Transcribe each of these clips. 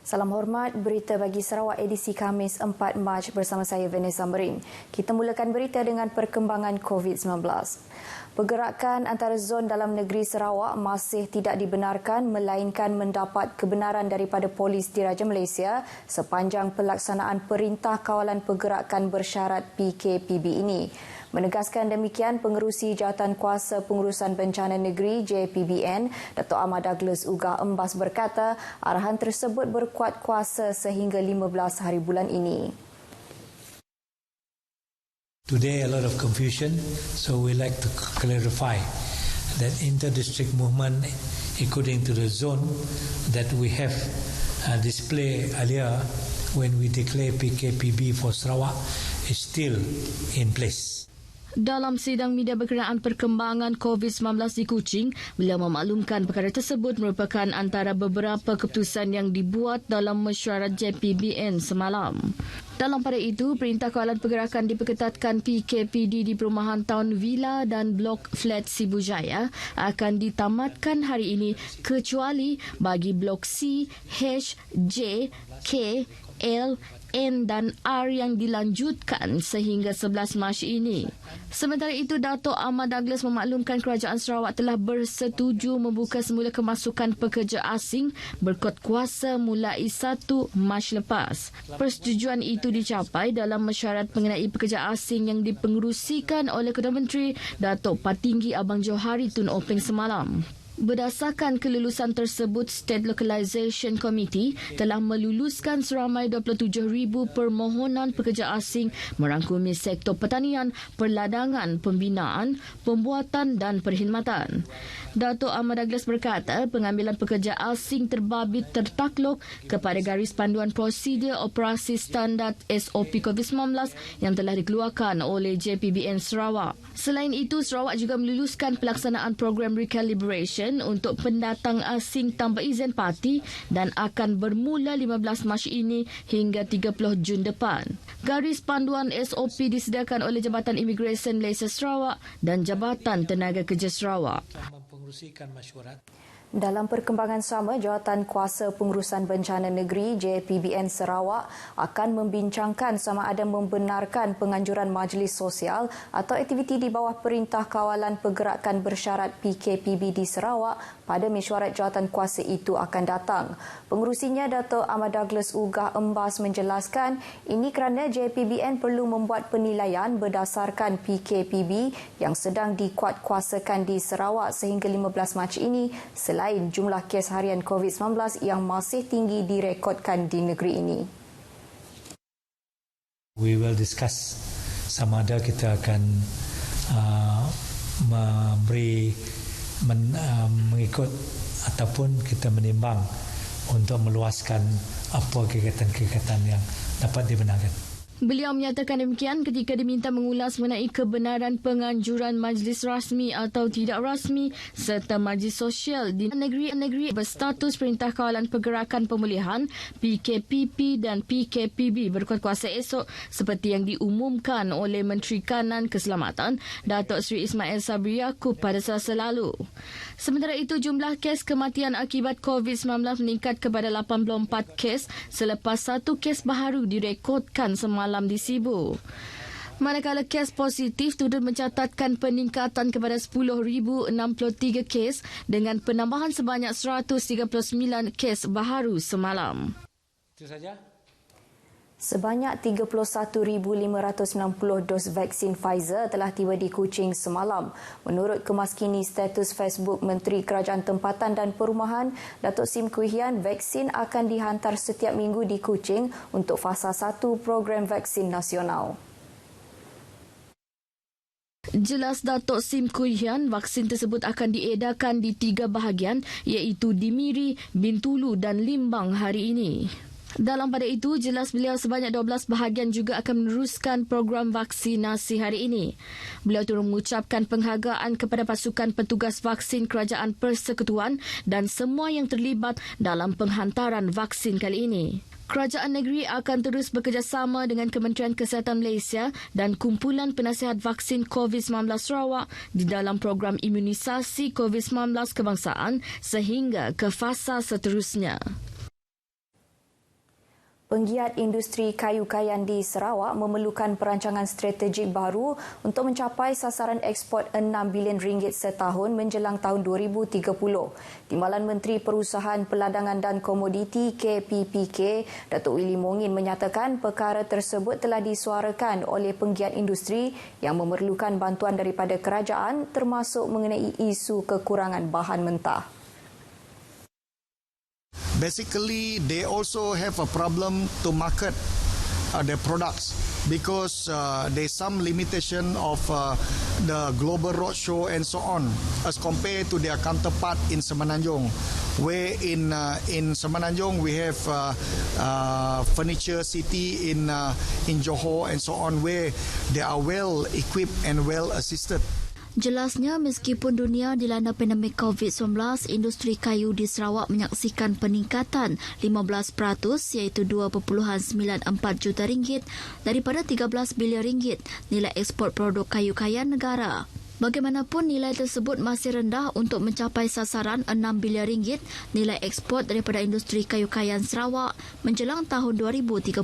Salam hormat, berita bagi Sarawak edisi Khamis 4 Mac bersama saya Vanessa Merin. Kita mulakan berita dengan perkembangan COVID-19. Pergerakan antara zon dalam negeri Sarawak masih tidak dibenarkan melainkan mendapat kebenaran daripada Polis Diraja Malaysia sepanjang pelaksanaan Perintah Kawalan Pergerakan Bersyarat PKPB ini. Menegaskan demikian, Pengerusi Jawatankuasa Pengurusan Bencana Negeri JPBN, Dato' Ahmad Douglas Ugah Embas berkata, arahan tersebut berkuat kuasa sehingga 15 hari bulan ini. Today a lot of confusion, so we like to clarify that inter-district movement according to the zone that we have displayed earlier when we declare PKPB for Sarawak is still in place. Dalam sidang media berkenaan perkembangan COVID-19 di Kuching, beliau memaklumkan perkara tersebut merupakan antara beberapa keputusan yang dibuat dalam mesyuarat JPBN semalam. Dalam pada itu, Perintah Kawalan Pergerakan diperketatkan PKPD di Perumahan Taun Villa dan Blok Flat Sibujaya akan ditamatkan hari ini kecuali bagi Blok C, H, J, K, L, N dan R yang dilanjutkan sehingga 11 Mac ini. Sementara itu, Dato' Ahmad Douglas memaklumkan Kerajaan Sarawak telah bersetuju membuka semula kemasukan pekerja asing berkod kuasa mulai 1 Mac lepas. Persetujuan itu dicapai dalam mesyuarat mengenai pekerja asing yang dipengerusikan oleh Ketua Menteri Datuk Patinggi Abang Johari Tun Openg semalam. Berdasarkan kelulusan tersebut, State Localisation Committee telah meluluskan seramai 27,000 permohonan pekerja asing merangkumi sektor pertanian, perladangan, pembinaan, pembuatan dan perkhidmatan. Dato' Ahmad Douglas berkata, pengambilan pekerja asing terbabit tertakluk kepada garis panduan prosedur operasi standard SOP COVID-19 yang telah dikeluarkan oleh JPBN Sarawak. Selain itu, Sarawak juga meluluskan pelaksanaan program recalibration untuk pendatang asing tanpa izin parti dan akan bermula 15 Mac ini hingga 30 Jun depan. Garis panduan SOP disediakan oleh Jabatan Imigresen Malaysia Sarawak dan Jabatan Tenaga Kerja Sarawak. Dalam perkembangan sama, Jawatankuasa Pengurusan Bencana Negeri JPBN Sarawak akan membincangkan sama ada membenarkan penganjuran majlis sosial atau aktiviti di bawah Perintah Kawalan Pergerakan Bersyarat PKPB di Sarawak pada mesyuarat jawatankuasa itu akan datang. Pengurusinya, Dato' Ahmad Douglas Ugah Embas menjelaskan, ini kerana JPBN perlu membuat penilaian berdasarkan PKPB yang sedang dikuatkuasakan di Sarawak sehingga 15 Mac ini selain jumlah kes harian COVID-19 yang masih tinggi direkodkan di negeri ini. We will discuss sama ada kita akan mengikut ataupun kita menimbang untuk meluaskan apa kegiatan-kegiatan yang dapat dibenarkan. Beliau menyatakan demikian ketika diminta mengulas mengenai kebenaran penganjuran majlis rasmi atau tidak rasmi serta majlis sosial di negeri-negeri berstatus Perintah Kawalan Pergerakan Pemulihan PKPP dan PKPB berkuat kuasa esok seperti yang diumumkan oleh Menteri Kanan Keselamatan Datuk Seri Ismail Sabri Yaakob pada Selasa lalu. Sementara itu, jumlah kes kematian akibat COVID-19 meningkat kepada 84 kes selepas 1 kes baharu direkodkan semalam di Sibu. Manakala kes positif turut mencatatkan peningkatan kepada 10,063 kes dengan penambahan sebanyak 139 kes baharu semalam. Itu saja. Sebanyak 31,560 dos vaksin Pfizer telah tiba di Kuching semalam. Menurut kemaskini status Facebook Menteri Kerajaan Tempatan dan Perumahan, Datuk Sim Kui Hian, vaksin akan dihantar setiap minggu di Kuching untuk fasa 1 program vaksin nasional. Jelas Datuk Sim Kui Hian, vaksin tersebut akan diedarkan di 3 bahagian iaitu di Miri, Bintulu dan Limbang hari ini. Dalam pada itu, jelas beliau sebanyak 12 bahagian juga akan meneruskan program vaksinasi hari ini. Beliau turut mengucapkan penghargaan kepada pasukan petugas vaksin Kerajaan Persekutuan dan semua yang terlibat dalam penghantaran vaksin kali ini. Kerajaan negeri akan terus bekerjasama dengan Kementerian Kesihatan Malaysia dan Kumpulan Penasihat Vaksin COVID-19 Sarawak di dalam program imunisasi COVID-19 kebangsaan sehingga ke fasa seterusnya. Penggiat industri kayu kayan di Sarawak memerlukan perancangan strategik baru untuk mencapai sasaran ekspor RM6 bilion setahun menjelang tahun 2030. Timbalan Menteri Perusahaan Peladangan dan Komoditi KPPK, Datuk Willy Mongin menyatakan perkara tersebut telah disuarakan oleh penggiat industri yang memerlukan bantuan daripada kerajaan termasuk mengenai isu kekurangan bahan mentah. Basically, they also have a problem to market their products because there's some limitation of the global roadshow and so on as compared to their counterpart in Semenanjung, where in Semenanjung we have furniture city in Johor and so on, where they are well equipped and well assisted. Jelasnya, meskipun dunia dilanda pandemik COVID-19, industri kayu di Sarawak menyaksikan peningkatan 15% iaitu RM2.94 juta daripada RM13 bilion nilai ekspor produk kayu kayan negara. Bagaimanapun, nilai tersebut masih rendah untuk mencapai sasaran RM6 bilion nilai ekspor daripada industri kayu kayan Sarawak menjelang tahun 2030.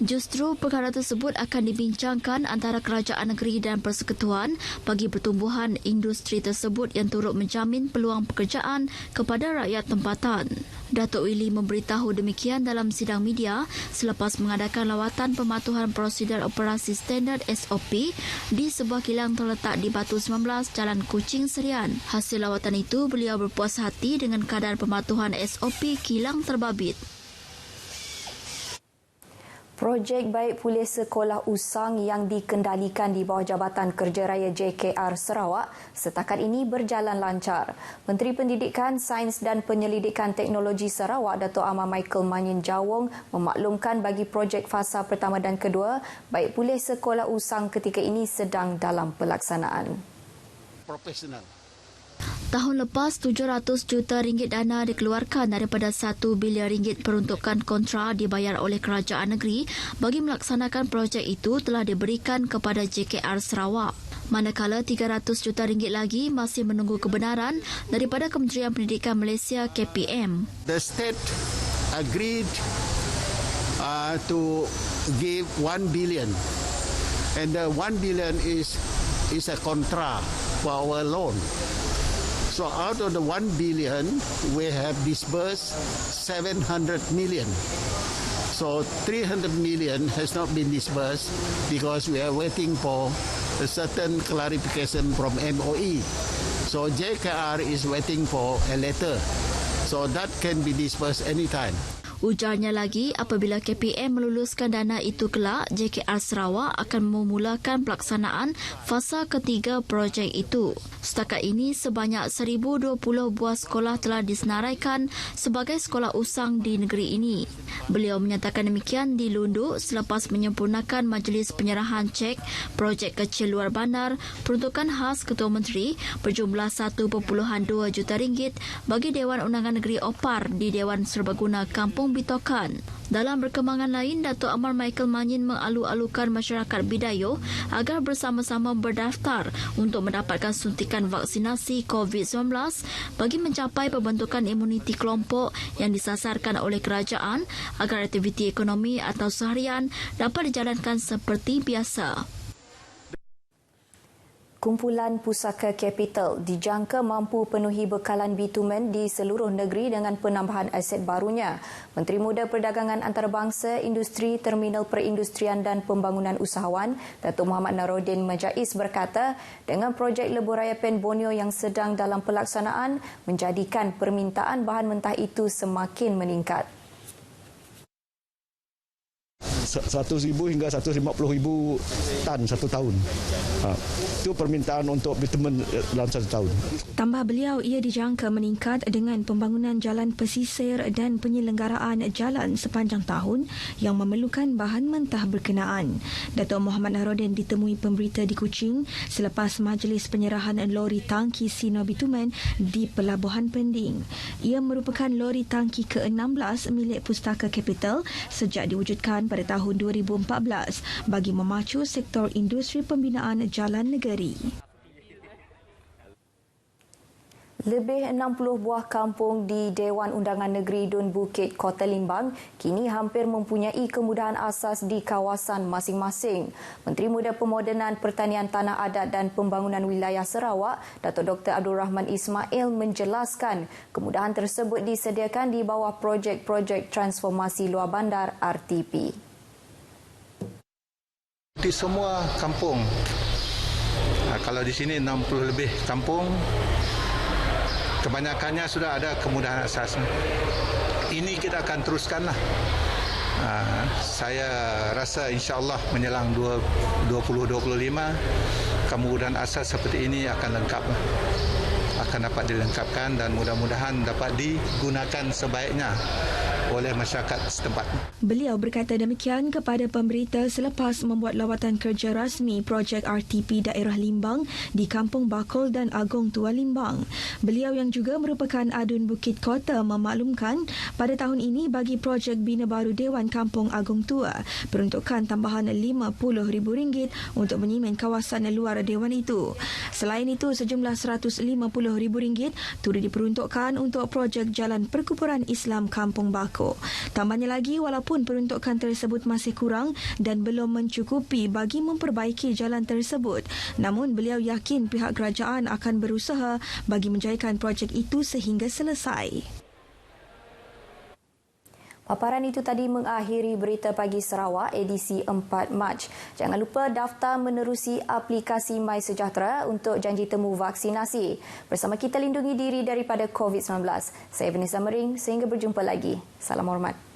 Justru perkara tersebut akan dibincangkan antara kerajaan negeri dan persekutuan bagi pertumbuhan industri tersebut yang turut menjamin peluang pekerjaan kepada rakyat tempatan. Datuk Willy memberitahu demikian dalam sidang media selepas mengadakan lawatan pematuhan prosedur operasi standard SOP di sebuah kilang terletak di Batu 19, Jalan Kuching, Serian. Hasil lawatan itu, beliau berpuas hati dengan kadar pematuhan SOP kilang terbabit. Projek baik pulih sekolah usang yang dikendalikan di bawah Jabatan Kerja Raya JKR Sarawak setakat ini berjalan lancar. Menteri Pendidikan, Sains dan Penyelidikan Teknologi Sarawak, Datuk Amar Michael Manyin Jawong memaklumkan bagi projek fasa pertama dan kedua, baik pulih sekolah usang ketika ini sedang dalam pelaksanaan. Profesional. Tahun lepas, RM700 juta dana dikeluarkan daripada RM1 bilion peruntukan kontra dibayar oleh kerajaan negeri bagi melaksanakan projek itu telah diberikan kepada JKR Sarawak. Manakala RM300 juta lagi masih menunggu kebenaran daripada Kementerian Pendidikan Malaysia KPM. The state agreed to give 1 billion, and the 1 billion is a contra for our loan. So out of the 1 billion, we have disbursed 700 million. So 300 million has not been disbursed because we are waiting for a certain clarification from MOE. So JKR is waiting for a letter. So that can be disbursed anytime. Ujarnya lagi, apabila KPM meluluskan dana itu kelak, JKR Sarawak akan memulakan pelaksanaan fasa ketiga projek itu. Setakat ini, sebanyak 1,020 buah sekolah telah disenaraikan sebagai sekolah usang di negeri ini. Beliau menyatakan demikian di Lundu selepas menyempurnakan majlis penyerahan cek projek kecil luar bandar peruntukan khas Ketua Menteri berjumlah RM1.2 juta bagi Dewan Undangan Negeri Opar di Dewan Serbaguna Kampung Bitokan. Dalam perkembangan lain, Datuk Amar Michael Manyin mengalu-alukan masyarakat Bidayuh agar bersama-sama berdaftar untuk mendapatkan suntikan vaksinasi COVID-19 bagi mencapai pembentukan imuniti kelompok yang disasarkan oleh kerajaan agar aktiviti ekonomi atau seharian dapat dijalankan seperti biasa. Kumpulan Pusaka Capital dijangka mampu penuhi bekalan bitumen di seluruh negeri dengan penambahan aset barunya. Menteri Muda Perdagangan Antarabangsa, Industri, Terminal Perindustrian dan Pembangunan Usahawan, Datuk Muhammad Naruddin Majais berkata, dengan projek Lebuh Raya Pen Borneo yang sedang dalam pelaksanaan, menjadikan permintaan bahan mentah itu semakin meningkat. 100,000 hingga 150,000 tan satu tahun. Itu permintaan untuk bitumen dalam satu tahun. Tambah beliau, ia dijangka meningkat dengan pembangunan jalan pesisir dan penyelenggaraan jalan sepanjang tahun yang memerlukan bahan mentah berkenaan. Datuk Muhammad Naruddin ditemui pemberita di Kuching selepas majlis penyerahan lori tangki Sino Bitumen di Pelabuhan Pending. Ia merupakan lori tangki ke-16 milik Pustaka Capital sejak diwujudkan pada tahun 2014 bagi memacu sektor industri pembinaan jalan negeri. Lebih 60 buah kampung di Dewan Undangan Negeri Dun Bukit, Kota Limbang kini hampir mempunyai kemudahan asas di kawasan masing-masing. Menteri Muda Pemodenan Pertanian Tanah Adat dan Pembangunan Wilayah Sarawak, Datuk Dr. Abdul Rahman Ismail menjelaskan kemudahan tersebut disediakan di bawah projek-projek transformasi luar bandar RTP. Di semua kampung, kalau di sini 60 lebih kampung, kebanyakannya sudah ada kemudahan asas. Ini kita akan teruskanlah. Saya rasa insya-Allah menjelang 2025 kemudahan asas seperti ini akan lengkap. Akan dapat dilengkapkan dan mudah-mudahan dapat digunakan sebaiknya oleh masyarakat setempat. Beliau berkata demikian kepada pemberita selepas membuat lawatan kerja rasmi projek RTP daerah Limbang di Kampung Bakul dan Agong Tua Limbang. Beliau yang juga merupakan Adun Bukit Kota memaklumkan pada tahun ini bagi projek Bina Baru Dewan Kampung Agong Tua peruntukan tambahan RM50,000 untuk menyimen kawasan luar dewan itu. Selain itu, sejumlah RM150,000 turut diperuntukkan untuk projek Jalan Perkumpulan Islam Kampung Bakul. Tambahnya lagi, walaupun peruntukan tersebut masih kurang dan belum mencukupi bagi memperbaiki jalan tersebut, namun beliau yakin pihak kerajaan akan berusaha bagi menjayakan projek itu sehingga selesai. Paparan itu tadi mengakhiri Berita Pagi Sarawak edisi 4 Mac. Jangan lupa daftar menerusi aplikasi MySejahtera untuk janji temu vaksinasi. Bersama kita lindungi diri daripada COVID-19. Saya Vanessa Mering, sehingga berjumpa lagi. Salam hormat.